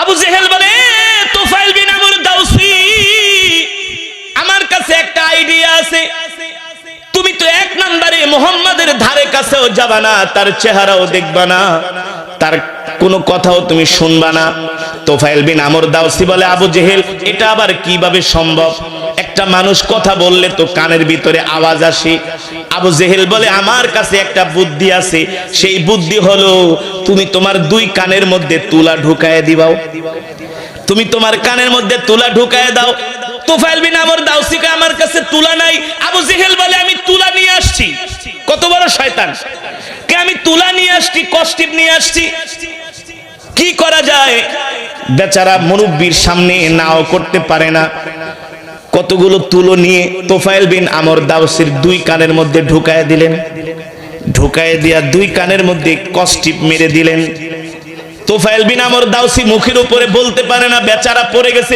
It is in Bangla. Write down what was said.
আবু জেহেল বলে, তুফাইল বিন আমর দাউসি, আমার কাছে একটা আইডিয়া আছে। তুমি তো এক নম্বরে মুহাম্মাদের ধারে কাছেও যাবা না, তার চেহারাও দেখবা না, তার কোনো কথাও তুমি শুনবা না। তুফাইল বিন আমর দাউসি বলে, আবু জেহেল, এটা আবার কিভাবে সম্ভব? একটা মানুষ কথা বললে তো কানের ভিতরে আওয়াজ আসে। আবু জেহেল বলে, আমার কাছে একটা বুদ্ধি আছে। সেই বুদ্ধি হলো, তুমি তোমার দুই কানের মধ্যে তুলা ঢুকায় দিবাও। তুমি তোমার কানের মধ্যে তুলা ঢুকায় দাও। তুফাইল বিন আমর দাউসিকে, আমার কাছে তুলা নাই। আবু জেহেল বলে, আমি তুলা নিয়ে আসছি। কত বড় শয়তান! কে আমি তুলা নিয়ে আসছি, কষ্টিপ নিয়ে আসছি। কি করা যায়? বেচারা মুরব্বির সামনে নাও করতে পারে না। কতগুলো তুলো নিয়ে তুফাইল বিন আমর দাউসির দুই কানের মধ্যে ঢুকায় দিলেন। ঢুকায় দিয়া দুই কানের মধ্যে কষ্টিপ মেরে দিলেন। তুফাইল বিন আমর দাউসি মুখের উপরে বলতে পারে না, বেচারা পড়ে গেছে।